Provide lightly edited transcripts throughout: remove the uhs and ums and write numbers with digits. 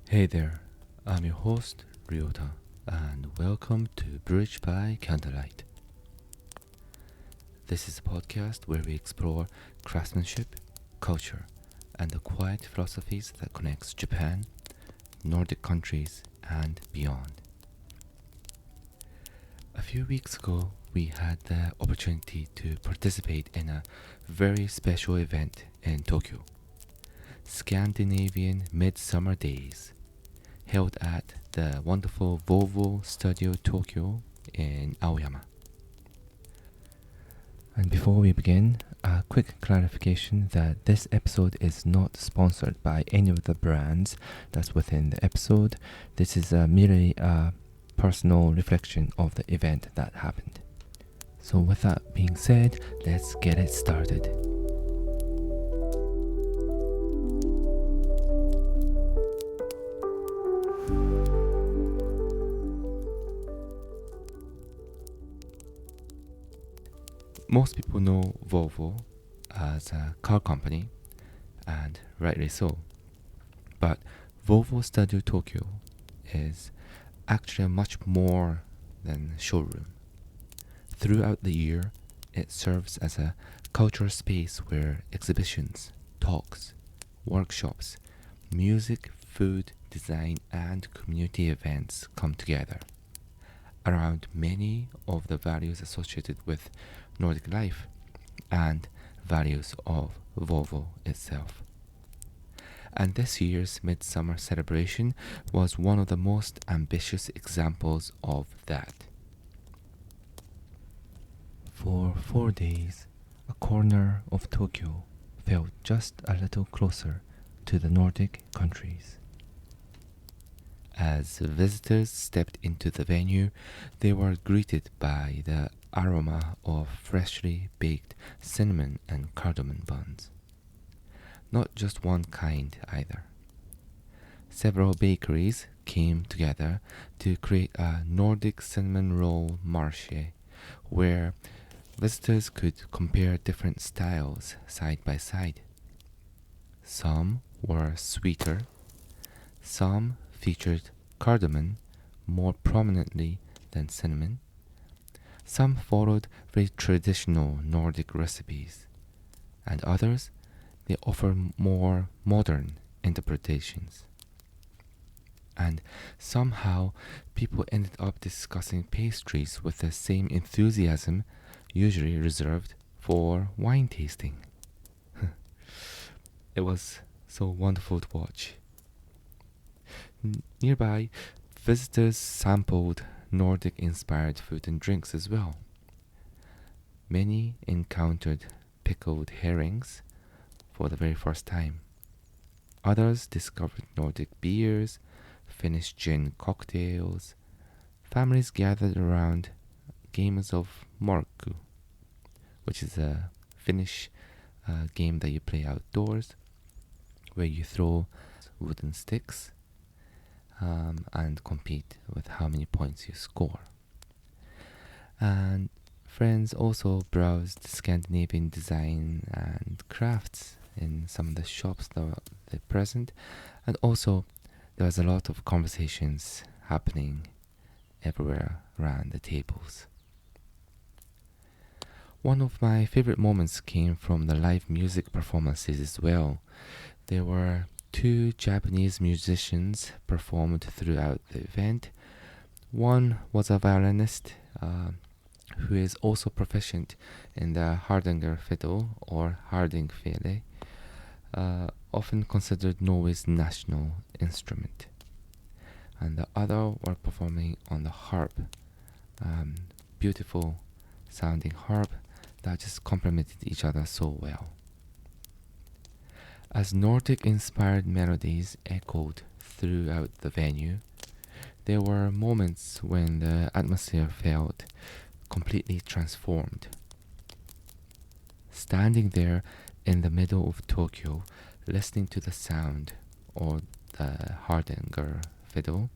Hey there, I'm your host, Ryota, and welcome to Bridge by Candlelight. This is a podcast where we explore craftsmanship, culture, and the quiet philosophies that connects Japan, Nordic countries, and beyond. A few weeks ago, we had the opportunity to participate in a very special event in Tokyo, Scandinavian Midsummer Days, held at the wonderful Volvo Studio Tokyo in Aoyama. And before we begin, a quick clarification that this episode is not sponsored by any of the brands that's within the episode. This is merely a personal reflection of the event that happened. So with that being said, let's get it started. Most people know Volvo as a car company, and rightly so. But Volvo Studio Tokyo is actually much more than a showroom. Throughout the year, it serves as a cultural space where exhibitions, talks, workshops, music, food, design, and community events come together around many of the values associated with Nordic life and values of Volvo itself. And this year's Midsummer celebration was one of the most ambitious examples of that. For 4 days, a corner of Tokyo felt just a little closer to the Nordic countries. As visitors stepped into the venue, they were greeted by the aroma of freshly baked cinnamon and cardamom buns. Not just one kind either. Several bakeries came together to create a Nordic cinnamon roll marché, where visitors could compare different styles side by side. Some were sweeter, some featured cardamom more prominently than cinnamon. Some followed very traditional Nordic recipes, and others, they offer more modern interpretations. And somehow, people ended up discussing pastries with the same enthusiasm usually reserved for wine tasting. It was so wonderful to watch. Nearby, visitors sampled Nordic-inspired food and drinks as well. Many encountered pickled herrings for the very first time. Others discovered Nordic beers, Finnish gin cocktails. Families gathered around games of Mölkky, which is a Finnish game that you play outdoors, where you throw wooden sticks and compete with how many points you score. And friends also browsed Scandinavian design and crafts in some of the shops that were present, and also there was a lot of conversations happening everywhere around the tables. One of my favorite moments came from the live music performances as well. There were 2 Japanese musicians performed throughout the event. One was a violinist who is also proficient in the hardanger fiddle or hardingfele, often considered Norway's national instrument. And the other were performing on the harp, beautiful sounding harp that just complemented each other so well. As Nordic-inspired melodies echoed throughout the venue, there were moments when the atmosphere felt completely transformed. Standing there in the middle of Tokyo, listening to the sound or the hardanger fiddle,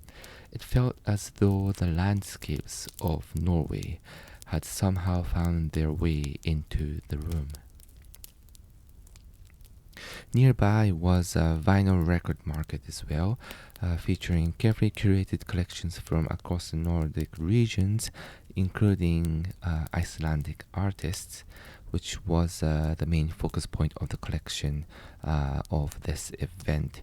it felt as though the landscapes of Norway had somehow found their way into the room. Nearby was a vinyl record market as well, featuring carefully curated collections from across the Nordic regions, including Icelandic artists, which was the main focus point of the collection of this event.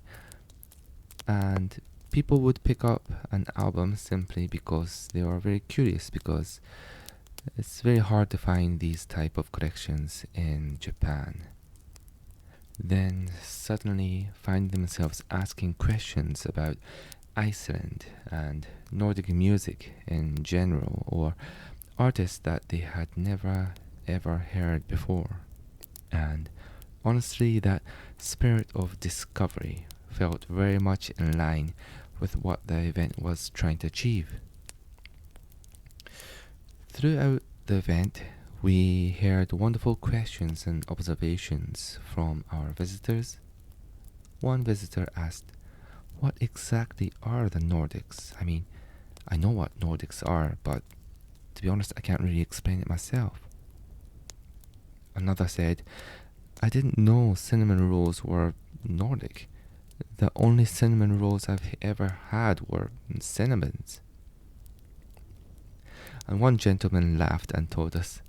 And people would pick up an album simply because they are very curious, because it's very hard to find these type of collections in Japan. Then suddenly find themselves asking questions about Iceland and Nordic music in general, or artists that they had never ever heard before. And honestly, that spirit of discovery felt very much in line with what the event was trying to achieve. Throughout the event, we heard wonderful questions and observations from our visitors. One visitor asked, "What exactly are the Nordics? I mean, I know what Nordics are, but to be honest, I can't really explain it myself." Another said, "I didn't know cinnamon rolls were Nordic. The only cinnamon rolls I've ever had were cinnamons." And one gentleman laughed and told us,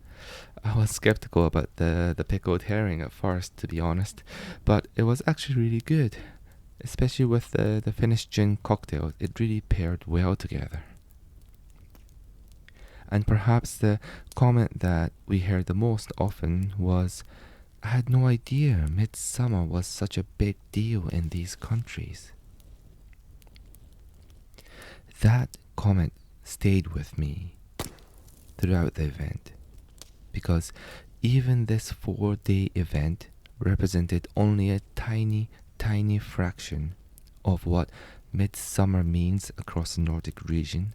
"I was skeptical about the pickled herring at first, to be honest, but it was actually really good. Especially with the Finnish gin cocktail, it really paired well together." And perhaps the comment that we heard the most often was, "I had no idea midsummer was such a big deal in these countries." That comment stayed with me throughout the event, because even this 4-day event represented only a tiny, tiny fraction of what midsummer means across the Nordic region.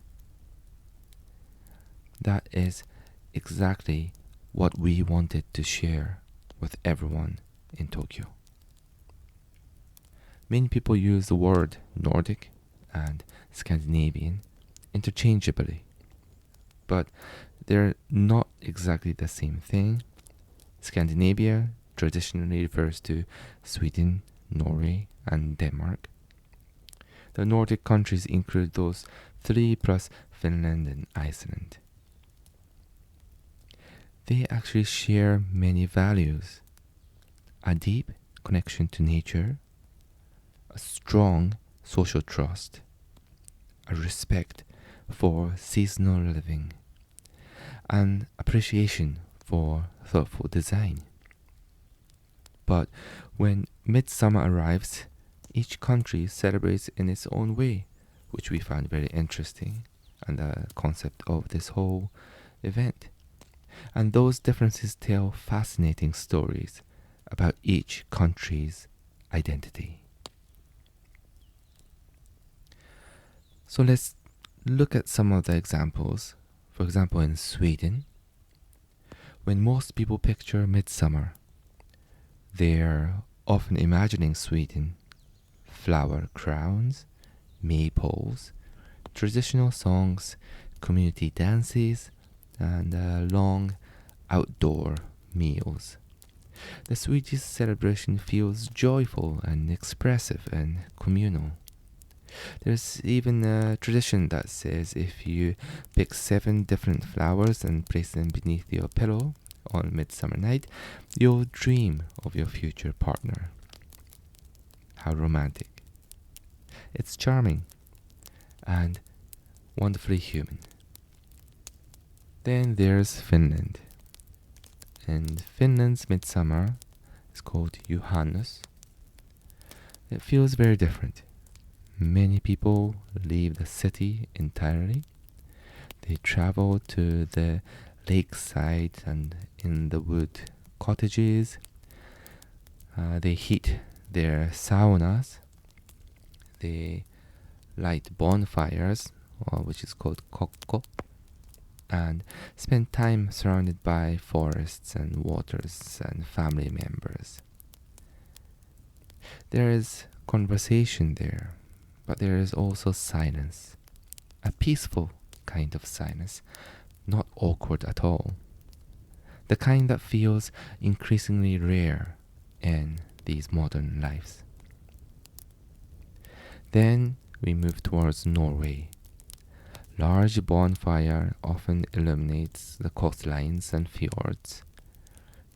That is exactly what we wanted to share with everyone in Tokyo. Many people use the word Nordic and Scandinavian interchangeably, but they're not exactly the same thing. Scandinavia traditionally refers to Sweden, Norway, and Denmark. The Nordic countries include those three plus Finland and Iceland. They actually share many values: a deep connection to nature, a strong social trust, a respect for seasonal living, an appreciation for thoughtful design. But when midsummer arrives, each country celebrates in its own way, which we found very interesting, and the concept of this whole event. And those differences tell fascinating stories about each country's identity. So let's look at some of the examples. For example, in Sweden, when most people picture midsummer, they're often imagining Sweden: flower crowns, maypoles, traditional songs, community dances, and long outdoor meals. The Swedish celebration feels joyful and expressive and communal. There's even a tradition that says if you pick 7 different flowers and place them beneath your pillow on midsummer night, you'll dream of your future partner. How romantic. It's charming and wonderfully human. Then there's Finland. And Finland's midsummer is called Juhannus. It feels very different. Many people leave the city entirely. They travel to the lakeside and in the wood cottages. They heat their saunas. They light bonfires, which is called kokko, and spend time surrounded by forests and waters and family members. There is conversation there, but there is also silence, a peaceful kind of silence, not awkward at all, the kind that feels increasingly rare in these modern lives. Then we move towards Norway. Large bonfire often illuminates the coastlines and fjords.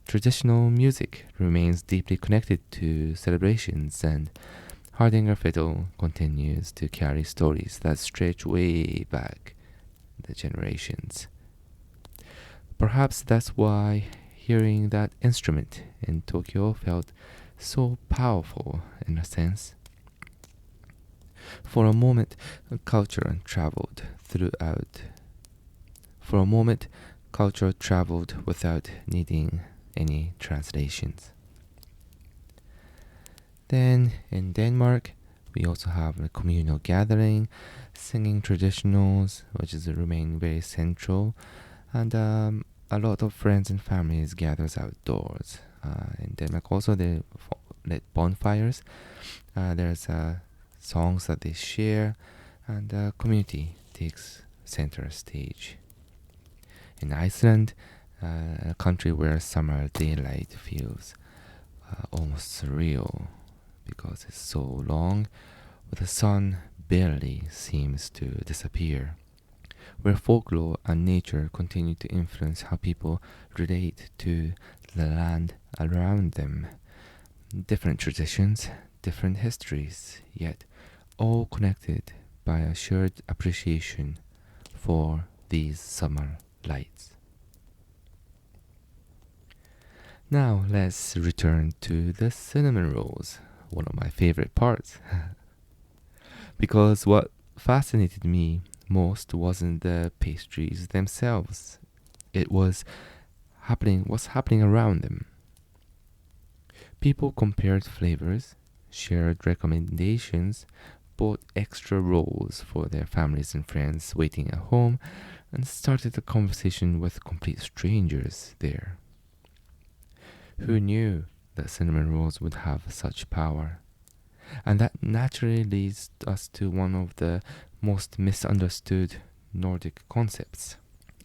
Traditional music remains deeply connected to celebrations, and Hardanger fiddle continues to carry stories that stretch way back the generations. Perhaps that's why hearing that instrument in Tokyo felt so powerful in a sense. For a moment, culture traveled throughout. For a moment, culture traveled without needing any translations. Then in Denmark, we also have a communal gathering, singing traditionals, which is remain very central, and a lot of friends and families gathers outdoors. In Denmark also they lit bonfires. There's songs that they share, and the community takes center stage. In Iceland, a country where summer daylight feels almost surreal because it's so long, but the sun barely seems to disappear, where folklore and nature continue to influence how people relate to the land around them. Different traditions, different histories, yet all connected by a shared appreciation for these summer lights. Now let's return to the cinnamon rolls, one of my favorite parts. Because what fascinated me most wasn't the pastries themselves. It was what's happening around them. People compared flavors, shared recommendations, bought extra rolls for their families and friends waiting at home, and started a conversation with complete strangers there. Who knew that cinnamon rolls would have such power? And that naturally leads us to one of the most misunderstood Nordic concepts,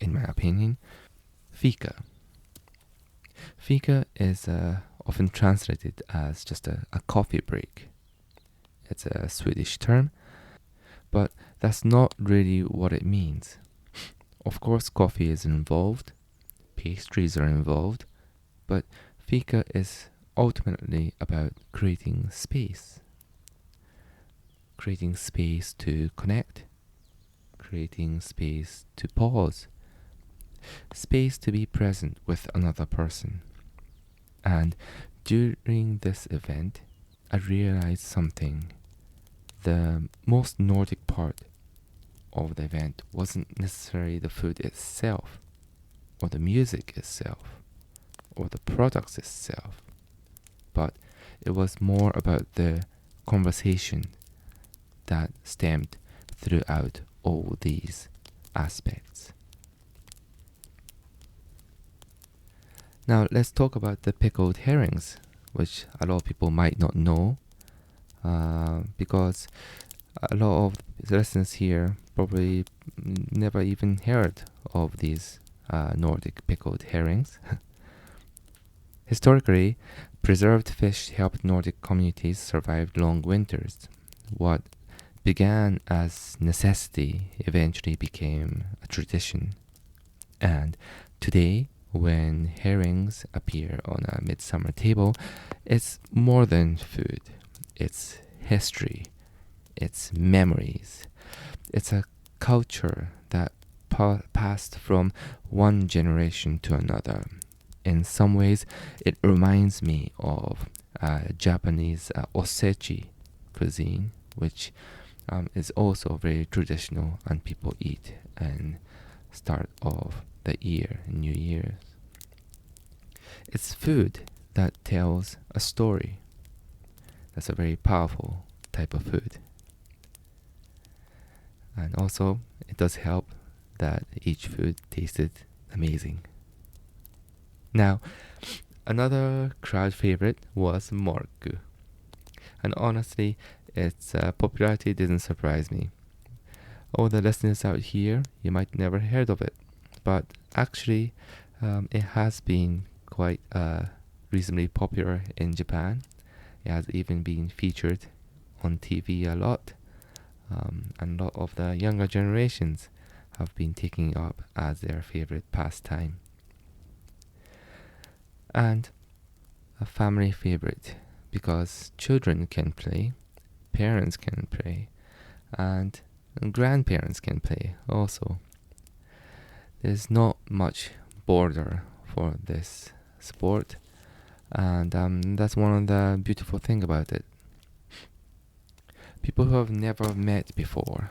in my opinion, Fika. Fika is often translated as just a coffee break. It's a Swedish term, but that's not really what it means. Of course, coffee is involved, pastries are involved, but Fika is ultimately about creating space. Creating space to connect, creating space to pause, space to be present with another person. And during this event, I realized something. The most Nordic part of the event wasn't necessarily the food itself, or the music itself, or the products itself, but it was more about the conversation that stemmed throughout all these aspects. Now let's talk about the pickled herrings, which a lot of people might not know, because a lot of listeners here probably never even heard of these Nordic pickled herrings. Historically, preserved fish helped Nordic communities survive long winters. What began as necessity eventually became a tradition. And today, when herrings appear on a midsummer table, it's more than food. It's history. It's memories. It's a culture that passed from one generation to another. In some ways, it reminds me of Japanese osechi cuisine, which is also very traditional and people eat and start of the year, New Year's. It's food that tells a story. That's a very powerful type of food. And also, it does help that each food tasted amazing. Now, another crowd favorite was Mölkky. And honestly, its popularity didn't surprise me. All the listeners out here, you might never heard of it. But actually, it has been quite reasonably popular in Japan. It has even been featured on TV a lot, and a lot of the younger generations have been taking it up as their favorite pastime. And a family favorite because children can play, parents can play, and grandparents can play also. There's not much border for this sport, and that's one of the beautiful things about it. People who have never met before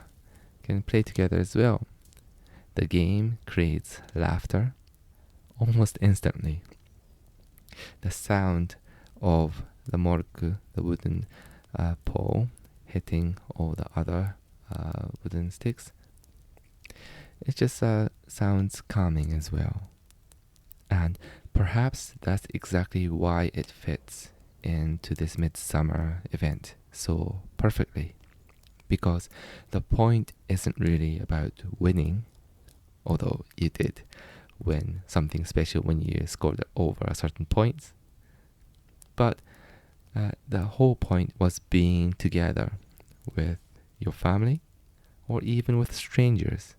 can play together as well. The game creates laughter almost instantly. The sound of the Mölkky, the wooden pole, hitting all the other wooden sticks, it just sounds calming as well. And perhaps that's exactly why it fits into this midsummer event so perfectly. Because the point isn't really about winning, although you did win something special when you scored over a certain point. But the whole point was being together with your family or even with strangers.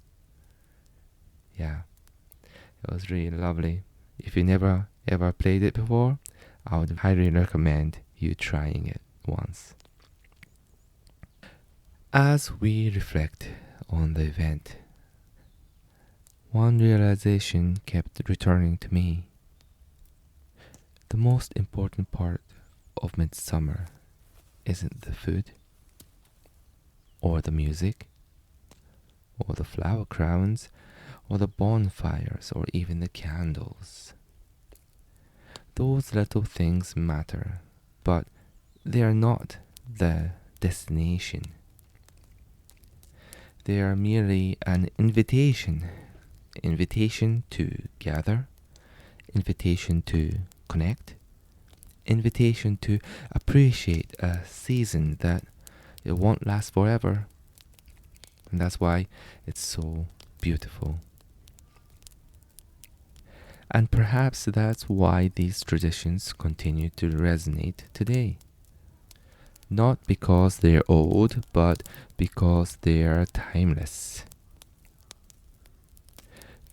Yeah, it was really lovely. If you never ever played it before, I would highly recommend you trying it once. As we reflect on the event, one realization kept returning to me. The most important part of midsummer isn't the food, or the music, or the flower crowns, or the bonfires, or even the candles. Those little things matter, but they are not the destination. They are merely an invitation to gather, invitation to connect, invitation to appreciate a season that it won't last forever. And that's why it's so beautiful. And perhaps that's why these traditions continue to resonate today. Not because they're old, but because they're timeless.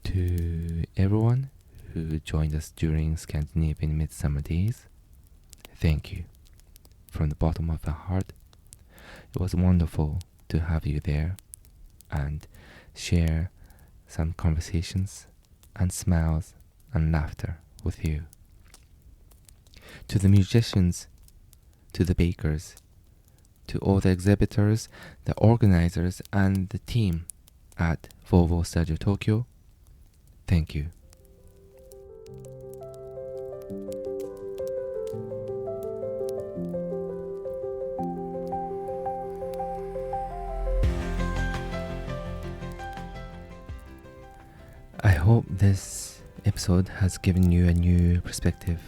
To everyone who joined us during Scandinavian Midsummer Days, thank you from the bottom of the heart. It was wonderful to have you there and share some conversations and smiles and laughter with you. To the musicians, to the bakers, to all the exhibitors, the organizers and the team at Volvo Studio Tokyo, thank you. I hope this episode has given you a new perspective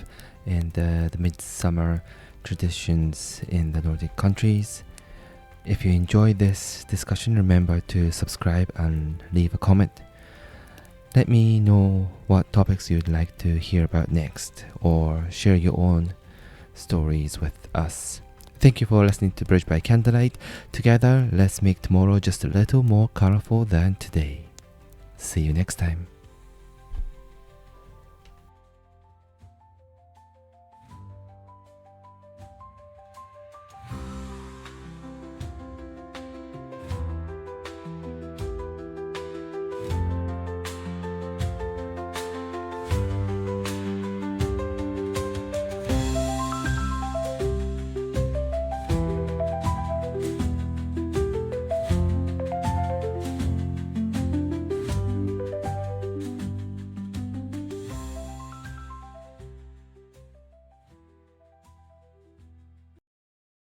in the midsummer traditions in the Nordic countries. If you enjoyed this discussion, remember to subscribe and leave a comment. Let me know what topics you'd like to hear about next, or share your own stories with us. Thank you for listening to Bridge by Candlelight. Together, let's make tomorrow just a little more colorful than today. See you next time.